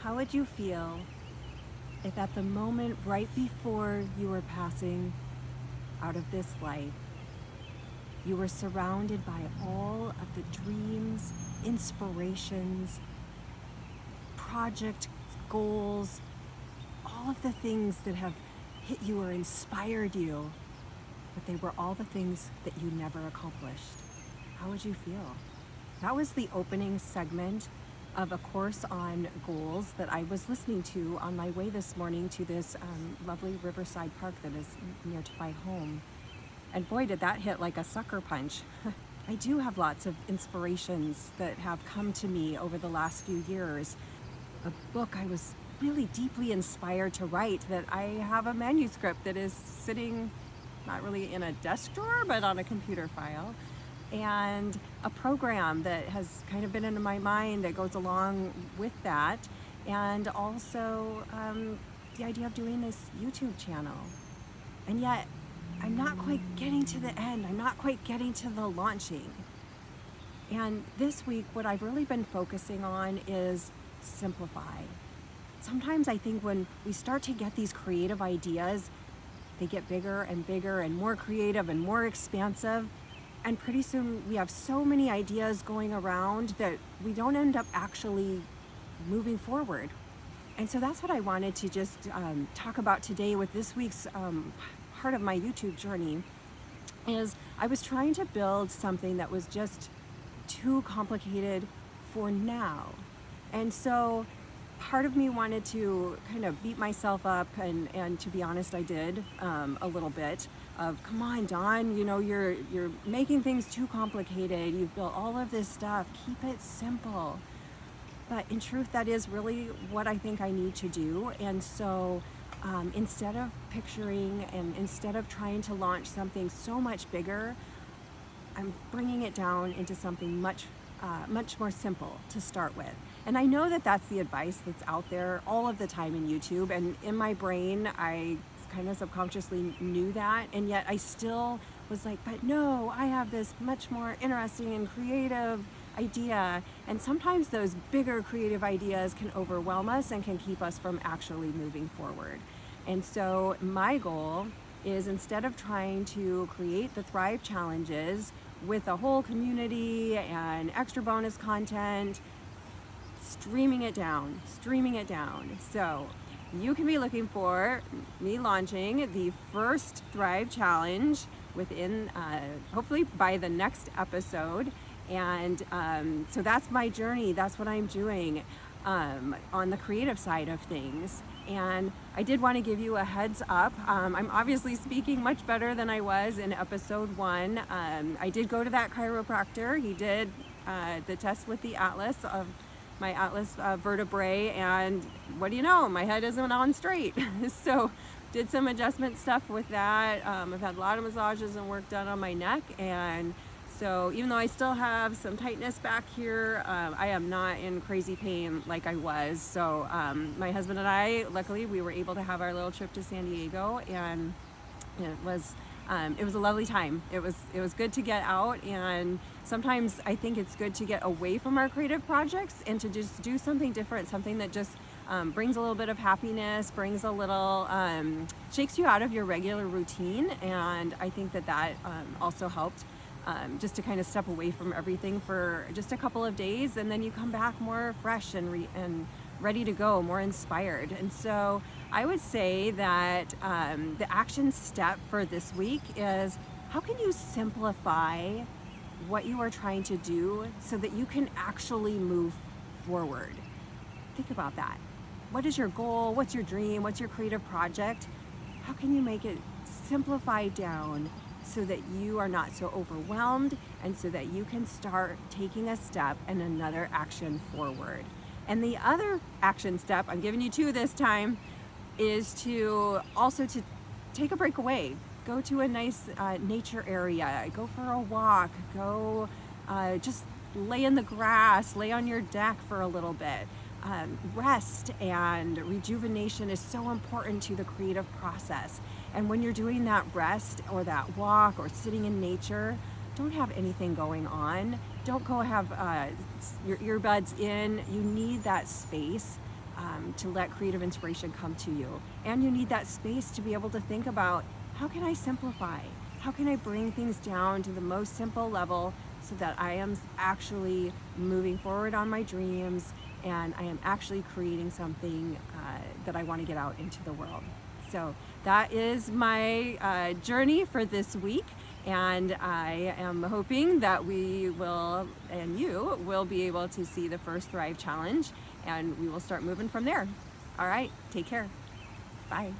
How would you feel if at the moment right before you were passing out of this life, you were surrounded by all of the dreams, inspirations, project goals, all of the things that have hit you or inspired you, but they were all the things that you never accomplished? How would you feel? That was the opening segment of a course on goals that I was listening to on my way this morning to this lovely riverside park that is near to my home. And boy, did that hit like a sucker punch. I do have lots of inspirations that have come to me over the last few years. A book I was really deeply inspired to write that I have a manuscript that is sitting not really in a desk drawer, but on a computer file. And a program that has kind of been in my mind that goes along with that. And also the idea of doing this YouTube channel. And yet, I'm not quite getting to the end. I'm not quite getting to the launching. And this week, what I've really been focusing on is simplify. Sometimes I think when we start to get these creative ideas, they get bigger and bigger and more creative and more expansive. And pretty soon we have so many ideas going around that we don't end up actually moving forward. And so that's what I wanted to just talk about today with this week's part of my YouTube journey. Is I was trying to build something that was just too complicated for now. And so part of me wanted to kind of beat myself up, and to be honest, I did a little bit of, come on, Dawn, you know, you're making things too complicated. You've built all of this stuff. Keep it simple. But in truth, that is really what I think I need to do. And so instead of picturing and instead of trying to launch something so much bigger, I'm bringing it down into something much more simple to start with. And I know that that's the advice that's out there all of the time in YouTube. And in my brain, I kind of subconsciously knew that. And yet I still was like, but no, I have this much more interesting and creative idea. And sometimes those bigger creative ideas can overwhelm us and can keep us from actually moving forward. And so my goal is, instead of trying to create the Thrive challenges with a whole community and extra bonus content, streaming it down. So you can be looking for me launching the first Thrive challenge within, hopefully by the next episode. And so that's my journey. That's what I'm doing on the creative side of things. And I did want to give you a heads up. I'm obviously speaking much better than I was in episode 1. I did go to that chiropractor. He did the test with the atlas of my atlas vertebrae, and what do you know, my head isn't on straight. So did some adjustment stuff with that. I've had a lot of massages and work done on my neck, and so even though I still have some tightness back here, I am not in crazy pain like I was. So my husband and I, luckily, we were able to have our little trip to San Diego, and it was a lovely time. It was good to get out, and sometimes I think it's good to get away from our creative projects and to just do something different, something that just brings a little bit of happiness, brings a little, shakes you out of your regular routine. And I think that also helped, just to kind of step away from everything for just a couple of days, and then you come back more fresh and ready to go, more inspired. And so I would say that the action step for this week is, how can you simplify what you are trying to do so that you can actually move forward? Think about that. What is your goal? What's your dream? What's your creative project? How can you make it simplified down so that you are not so overwhelmed, and so that you can start taking a step and another action forward? And the other action step, I'm giving you 2 this time, is to take a break away. Go to a nice nature area, go for a walk, go just lay in the grass, lay on your deck for a little bit. Rest and rejuvenation is so important to the creative process. And when you're doing that rest or that walk or sitting in nature, don't have anything going on. Don't go have your earbuds in. You need that space to let creative inspiration come to you. And you need that space to be able to think about, how can I simplify? How can I bring things down to the most simple level so that I am actually moving forward on my dreams and I am actually creating something that I want to get out into the world. So that is my journey for this week, and I am hoping that we will, and you will be able to see the first Thrive Challenge, and we will start moving from there. All right, take care. Bye.